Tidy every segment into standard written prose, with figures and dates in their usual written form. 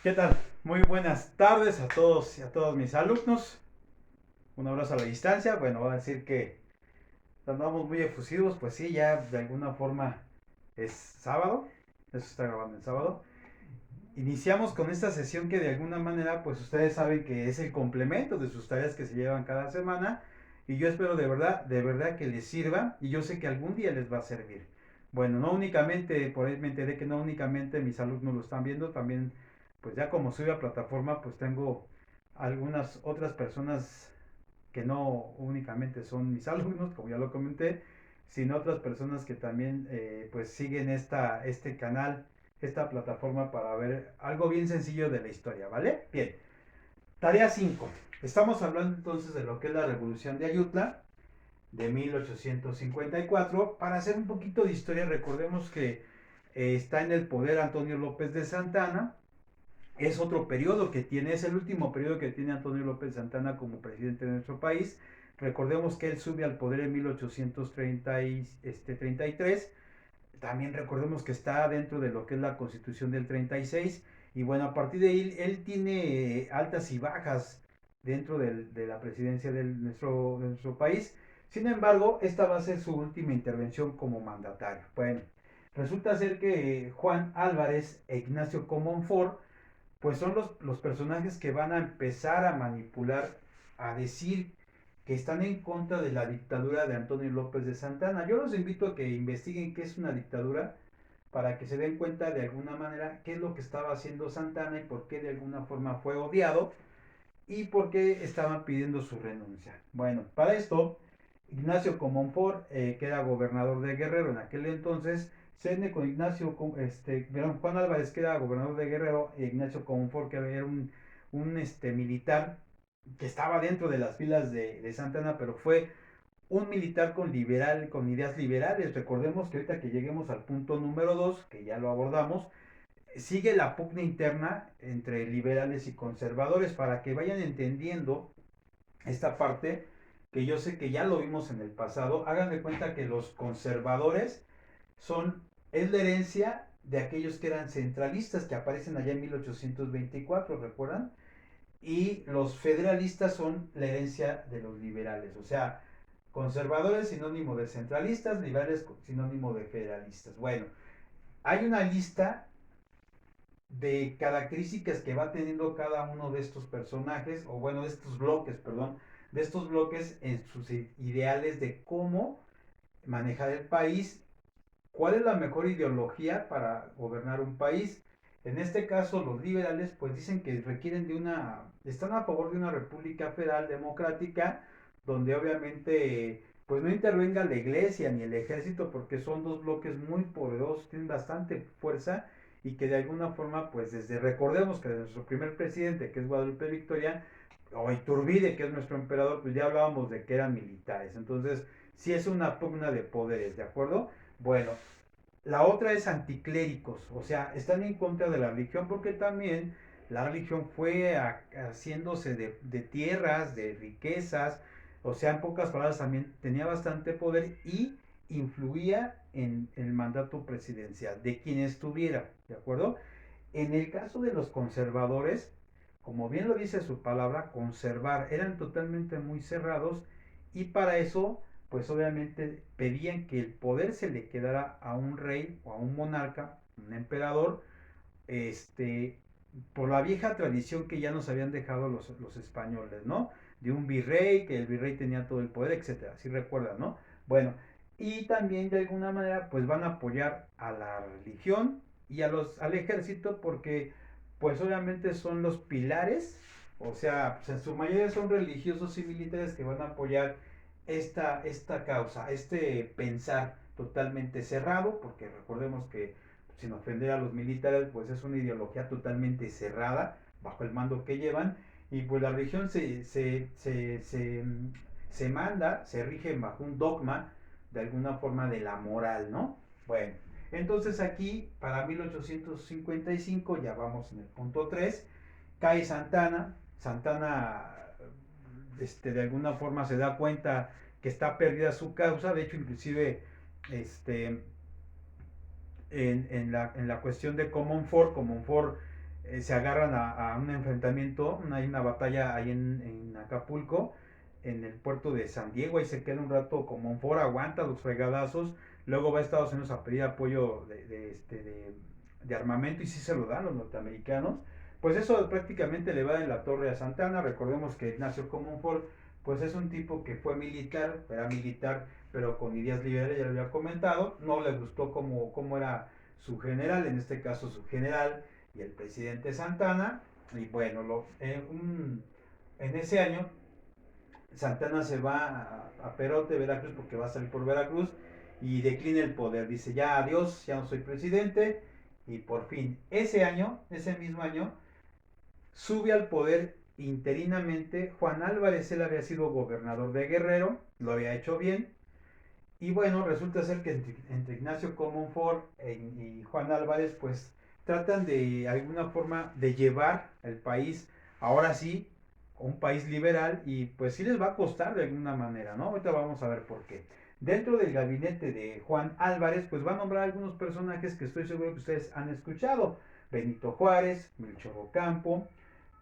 ¿Qué tal? Muy buenas tardes a todos y a todos mis alumnos. Un abrazo a la distancia. Bueno, voy a decir que andamos muy efusivos, pues sí, ya de alguna forma es sábado. Eso está grabando el sábado. Iniciamos con esta sesión que de alguna manera, pues ustedes saben que es el complemento de sus tareas que se llevan cada semana. Y yo espero de verdad que les sirva. Y yo sé que algún día les va a servir. Bueno, no únicamente, por ahí me enteré que no únicamente mis alumnos lo están viendo, también, pues ya como soy la plataforma, pues tengo algunas otras personas que no únicamente son mis alumnos, como ya lo comenté, sino otras personas que también pues siguen este canal, esta plataforma para ver algo bien sencillo de la historia, ¿vale? Bien, tarea 5. Estamos hablando entonces de lo que es la revolución de Ayutla de 1854. Para hacer un poquito de historia, recordemos que está en el poder Antonio López de Santana. Es otro periodo que tiene, es el último periodo que tiene Antonio López Santana como presidente de nuestro país. Recordemos que él sube al poder en 1833. También recordemos que está dentro de lo que es la constitución del 36. Y bueno, a partir de ahí, él tiene altas y bajas dentro de la presidencia de nuestro país. Sin embargo, esta va a ser su última intervención como mandatario. Bueno, resulta ser que Juan Álvarez e Ignacio Comonfort pues son los personajes que van a empezar a manipular, a decir que están en contra de la dictadura de Antonio López de Santana. Yo los invito a que investiguen qué es una dictadura para que se den cuenta de alguna manera qué es lo que estaba haciendo Santana y por qué de alguna forma fue odiado y por qué estaban pidiendo su renuncia. Bueno, para esto, Ignacio Comonfort, que era gobernador de Guerrero en aquel entonces, se une con Juan Álvarez, que era gobernador de Guerrero, e Ignacio Comonfort, que era un militar que estaba dentro de las filas de Santana, pero fue un militar con ideas liberales. Recordemos que ahorita que lleguemos al punto número 2, que ya lo abordamos, sigue la pugna interna entre liberales y conservadores para que vayan entendiendo esta parte que yo sé que ya lo vimos en el pasado. Hagan de cuenta que los conservadores son, es la herencia de aquellos que eran centralistas que aparecen allá en 1824, ¿recuerdan? Y los federalistas son la herencia de los liberales, o sea, conservadores sinónimo de centralistas, liberales sinónimo de federalistas. Bueno, hay una lista de características que va teniendo cada uno de estos personajes, o bueno, de estos bloques, perdón, de estos bloques en sus ideales de cómo manejar el país, cuál es la mejor ideología para gobernar un país. En este caso, los liberales pues dicen que requieren están a favor de una república federal democrática, donde obviamente pues no intervenga la iglesia ni el ejército, porque son dos bloques muy poderosos, tienen bastante fuerza y que de alguna forma pues recordemos que de nuestro primer presidente, que es Guadalupe Victoria, o Iturbide, que es nuestro emperador, pues ya hablábamos de que eran militares. Entonces, sí es una pugna de poderes, ¿de acuerdo? Bueno, la otra es anticléricos, o sea, están en contra de la religión porque también la religión fue haciéndose de tierras, de riquezas, o sea, en pocas palabras también tenía bastante poder y influía en el mandato presidencial de quien estuviera, ¿de acuerdo? En el caso de los conservadores, como bien lo dice su palabra, conservar, eran totalmente muy cerrados y para eso, pues obviamente pedían que el poder se le quedara a un rey o a un monarca, un emperador, este, por la vieja tradición que ya nos habían dejado los españoles, ¿no? De un virrey, que el virrey tenía todo el poder, etcétera, si recuerdan, ¿no? Bueno, y también de alguna manera pues van a apoyar a la religión y al ejército porque pues obviamente son los pilares, o sea, pues en su mayoría son religiosos y militares que van a apoyar esta causa, este pensar totalmente cerrado, porque recordemos que sin ofender a los militares, pues es una ideología totalmente cerrada bajo el mando que llevan y pues la religión se manda, se rige bajo un dogma de alguna forma de la moral, ¿no? Bueno, entonces aquí para 1855, ya vamos en el punto 3, cae Santana. Santana de alguna forma se da cuenta que está perdida su causa, de hecho inclusive en la cuestión de Comonfort se agarran a un enfrentamiento, hay una batalla ahí en Acapulco, en el puerto de San Diego, y se queda un rato como un foro, aguanta los fregadazos, luego va a Estados Unidos a pedir apoyo de armamento y sí se lo dan los norteamericanos. Pues eso prácticamente le va en la torre a Santana. Recordemos que Ignacio Comonfort pues es un tipo que fue militar, era militar pero con ideas liberales, ya lo había comentado, no le gustó cómo era su general, en este caso su general y el presidente Santana, y bueno, en ese año Santana se va a Perote, Veracruz, porque va a salir por Veracruz y declina el poder. Dice, ya adiós, ya no soy presidente. Y por fin, ese mismo año, sube al poder interinamente Juan Álvarez. Él había sido gobernador de Guerrero, lo había hecho bien. Y bueno, resulta ser que entre Ignacio Comonfort y Juan Álvarez, pues tratan de alguna forma de llevar el país, ahora sí, un país liberal, y pues sí les va a costar de alguna manera, ¿no? Ahorita vamos a ver por qué. Dentro del gabinete de Juan Álvarez, pues va a nombrar algunos personajes que estoy seguro que ustedes han escuchado. Benito Juárez, Melchor Ocampo,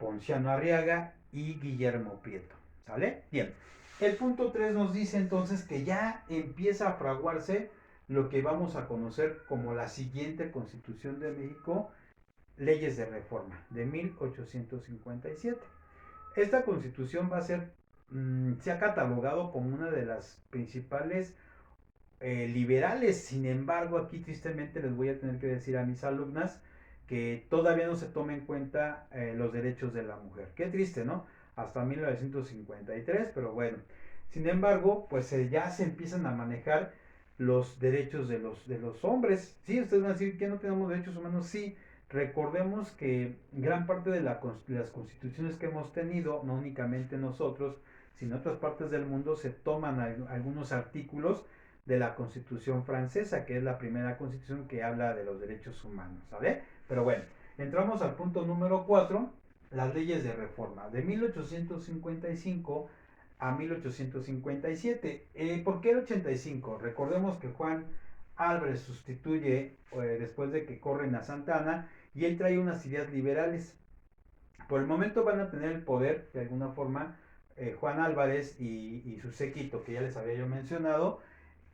Ponciano Arriaga y Guillermo Prieto. ¿Sale? Bien. El punto 3 nos dice entonces que ya empieza a fraguarse lo que vamos a conocer como la siguiente Constitución de México, leyes de reforma de 1857. Esta constitución va a ser, se ha catalogado como una de las principales liberales. Sin embargo, aquí tristemente les voy a tener que decir a mis alumnas que todavía no se toma en cuenta los derechos de la mujer. Qué triste, ¿no? Hasta 1953, pero bueno. Sin embargo, pues ya se empiezan a manejar los derechos de los hombres. Sí, ustedes van a decir que no tenemos derechos humanos. Sí, recordemos que gran parte de las constituciones que hemos tenido, no únicamente nosotros, sino en otras partes del mundo, se toman algunos artículos de la Constitución francesa, que es la primera constitución que habla de los derechos humanos, ¿sale? Pero bueno, entramos al punto número 4, las leyes de reforma, de 1855 a 1857. ¿Por qué el 85? Recordemos que Juan Álvarez sustituye después de que corren a Santana y él trae unas ideas liberales. Por el momento van a tener el poder, de alguna forma, Juan Álvarez y su séquito, que ya les había yo mencionado,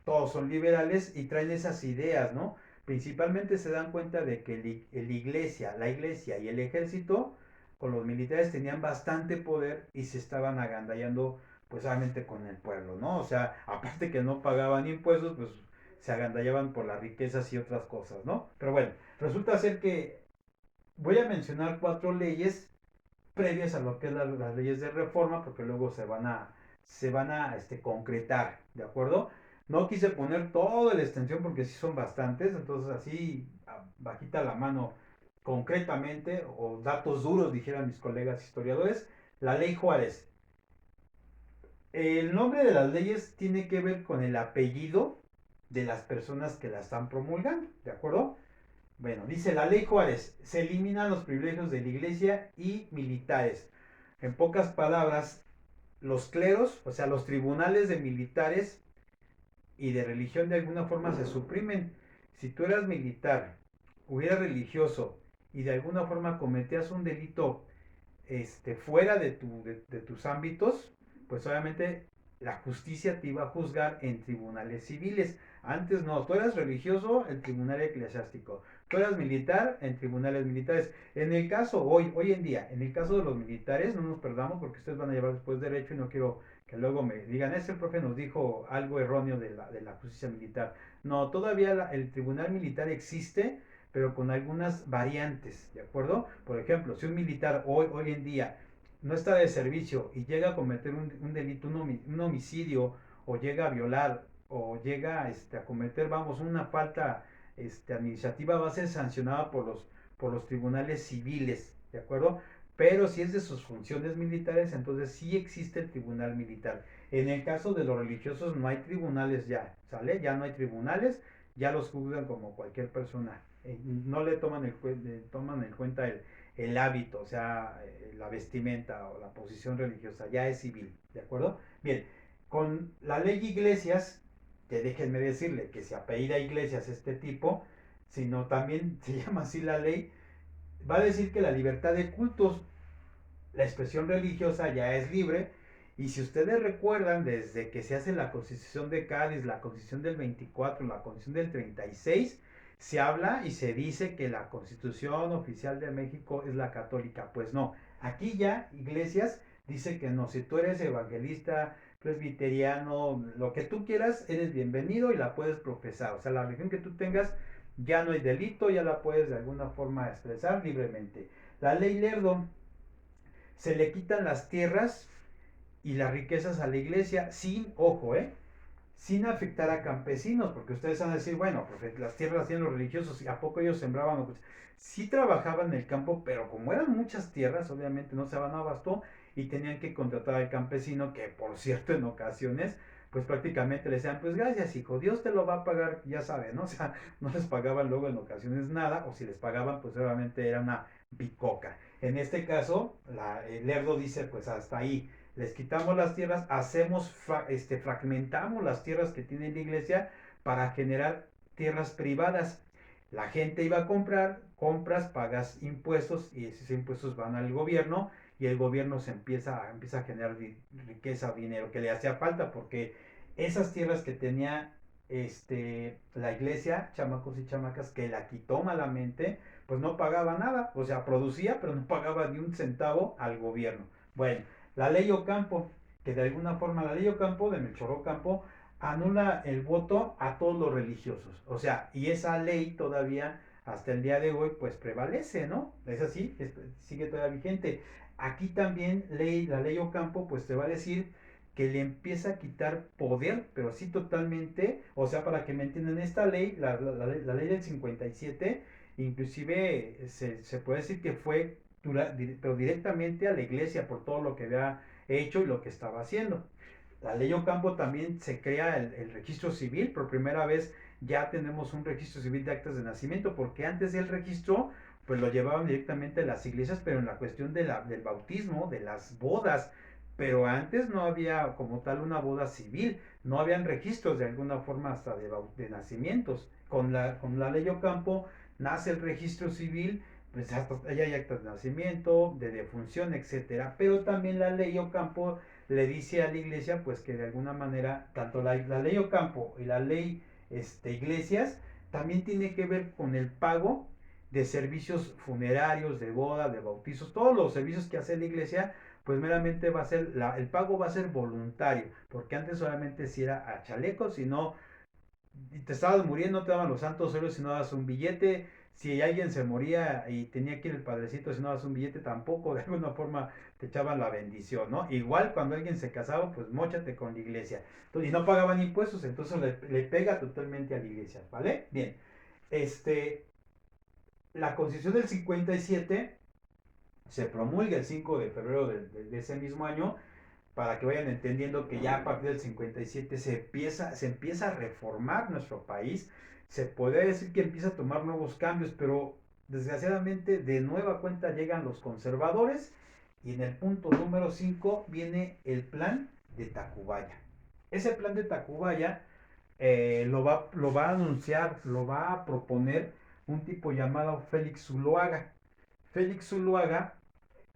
todos son liberales y traen esas ideas, ¿no? Principalmente se dan cuenta de que la iglesia y el ejército con los militares tenían bastante poder y se estaban agandallando pues obviamente con el pueblo, ¿no? O sea, aparte que no pagaban impuestos, pues se agandallaban por las riquezas y otras cosas, ¿no? Pero bueno, resulta ser que voy a mencionar 4 leyes previas a lo que es las leyes de reforma, porque luego se van a concretar, ¿de acuerdo? No quise poner toda la extensión porque sí son bastantes, entonces así, bajita la mano, concretamente, o datos duros, dijeran mis colegas historiadores, la ley Juárez. El nombre de las leyes tiene que ver con el apellido de las personas que la están promulgando, ¿de acuerdo? Bueno, dice la ley Juárez, se eliminan los privilegios de la iglesia y militares. En pocas palabras, los cleros, o sea, los tribunales de militares y de religión de alguna forma se suprimen. Si tú eras militar, hubieras religioso y de alguna forma cometías un delito fuera de tus ámbitos, pues obviamente la justicia te iba a juzgar en tribunales civiles. Antes no, tú eras religioso, el tribunal eclesiástico. Tú eras militar, en tribunales militares. En el caso, hoy en día, en el caso de los militares, no nos perdamos porque ustedes van a llevar después derecho y no quiero que luego me digan, el profe nos dijo algo erróneo de la justicia militar. No, todavía el tribunal militar existe, pero con algunas variantes, ¿de acuerdo? Por ejemplo, si un militar hoy en día no está de servicio y llega a cometer un delito, un homicidio, o llega a violar, o llega a cometer, vamos, una falta administrativa, va a ser sancionada por los tribunales civiles, ¿de acuerdo? Pero si es de sus funciones militares, entonces sí existe el tribunal militar. En el caso de los religiosos no hay tribunales ya, ¿sale? Ya no hay tribunales, ya los juzgan como cualquier persona. No le toman en cuenta el hábito, o sea, la vestimenta o la posición religiosa, ya es civil, ¿de acuerdo? Bien, con la ley Iglesias, que déjenme decirle que se apellida Iglesias este tipo, sino también se llama así la ley, va a decir que la libertad de cultos, la expresión religiosa ya es libre. Y si ustedes recuerdan, desde que se hace la Constitución de Cádiz, la Constitución del 24, la Constitución del 36, se habla y se dice que la Constitución oficial de México es la católica. Pues no, aquí ya Iglesias dice que no, si tú eres evangelista, presbiteriano, lo que tú quieras, eres bienvenido y la puedes profesar. O sea, la religión que tú tengas ya no hay delito, ya la puedes de alguna forma expresar libremente. La ley Lerdo, se le quitan las tierras y las riquezas a la iglesia sin, ojo, sin afectar a campesinos, porque ustedes van a decir, bueno, pues las tierras las tienen los religiosos, ¿y a poco ellos sembraban? Pues, sí trabajaban en el campo, pero como eran muchas tierras, obviamente no se daban abasto y tenían que contratar al campesino, que por cierto en ocasiones, pues prácticamente le decían, pues gracias hijo, Dios te lo va a pagar, ya saben, ¿no? O sea, no les pagaban luego en ocasiones nada, o si les pagaban, pues obviamente era una bicoca. En este caso, el Lerdo dice, pues hasta ahí, les quitamos las tierras, fragmentamos las tierras que tiene la iglesia para generar tierras privadas. La gente iba a comprar, compras, pagas impuestos y esos impuestos van al gobierno y el gobierno empieza a generar riqueza, dinero que le hacía falta porque esas tierras que tenía la iglesia, chamacos y chamacas, que la quitó malamente, pues no pagaba nada, o sea, producía, pero no pagaba ni un centavo al gobierno. Bueno, la ley Ocampo, que de alguna forma la ley Ocampo, de Melchor Ocampo, anula el voto a todos los religiosos. O sea, y esa ley todavía hasta el día de hoy pues prevalece, ¿no? Es así, sigue todavía vigente. Aquí también la ley Ocampo pues te va a decir que le empieza a quitar poder, pero sí totalmente, o sea, para que me entiendan, esta ley, la ley del 57, inclusive se puede decir que fue pero directamente a la iglesia por todo lo que había hecho y lo que estaba haciendo. La ley Ocampo también se crea el registro civil, por primera vez ya tenemos un registro civil de actas de nacimiento, porque antes el registro pues lo llevaban directamente a las iglesias, pero en la cuestión del bautismo, de las bodas, pero antes no había como tal una boda civil, no habían registros de alguna forma hasta de nacimientos. Con la ley Ocampo nace el registro civil, pues hasta allá hay actas de nacimiento, de defunción, etcétera. Pero también la ley Ocampo le dice a la iglesia, pues que de alguna manera, tanto la ley Ocampo y la ley Iglesias, también tiene que ver con el pago de servicios funerarios, de boda, de bautizos, todos los servicios que hace la iglesia, pues meramente va a ser, el pago va a ser voluntario, porque antes solamente si era a chalecos, si no te estabas muriendo, te daban los santos óleos si no dabas un billete. Si alguien se moría y tenía que ir el padrecito, si no dabas un billete, tampoco de alguna forma te echaban la bendición, ¿no? Igual cuando alguien se casaba, pues móchate con la iglesia. Entonces, y no pagaban impuestos, entonces le pega totalmente a la iglesia, ¿vale? Bien. Este, la Constitución del 57 se promulga el 5 de febrero de ese mismo año para que vayan entendiendo que ya a partir del 57 se empieza a reformar nuestro país. Se puede decir que empieza a tomar nuevos cambios, pero desgraciadamente de nueva cuenta llegan los conservadores y en el punto número 5 viene el plan de Tacubaya. Ese plan de Tacubaya lo va a anunciar, lo va a proponer un tipo llamado Félix Zuloaga. Félix Zuloaga,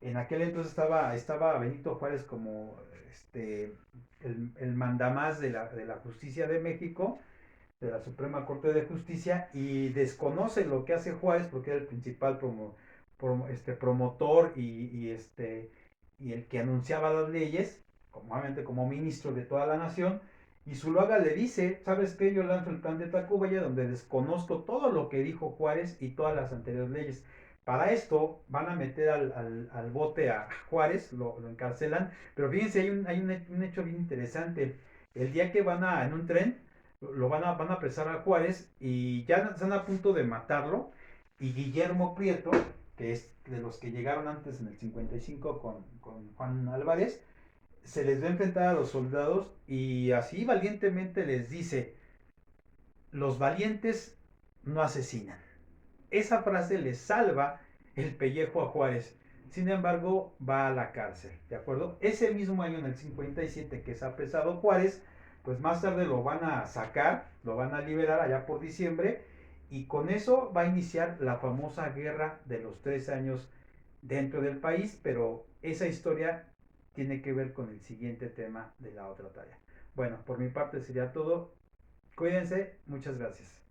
en aquel entonces estaba Benito Juárez como el mandamás de la justicia de México, de la Suprema Corte de Justicia, y desconoce lo que hace Juárez porque era el principal promotor y el que anunciaba las leyes, como ministro de toda la nación. Y Zuluaga le dice, ¿sabes qué? Yo lanzo el plan de Tacubaya donde desconozco todo lo que dijo Juárez y todas las anteriores leyes. Para esto van a meter al bote a Juárez, lo encarcelan, pero fíjense, hay un hecho bien interesante. El día que en un tren, van a apresar a Juárez y ya están a punto de matarlo, y Guillermo Prieto, que es de los que llegaron antes en el 55 con Juan Álvarez, se les va a enfrentar a los soldados y así valientemente les dice, los valientes no asesinan. Esa frase le salva el pellejo a Juárez. Sin embargo, va a la cárcel, ¿de acuerdo? Ese mismo año, en el 57, que es apresado Juárez, pues más tarde lo van a sacar, lo van a liberar allá por diciembre, Y con eso va a iniciar la famosa guerra de los 3 años dentro del país, pero esa historia tiene que ver con el siguiente tema de la otra talla. Bueno, por mi parte sería todo. Cuídense, muchas gracias.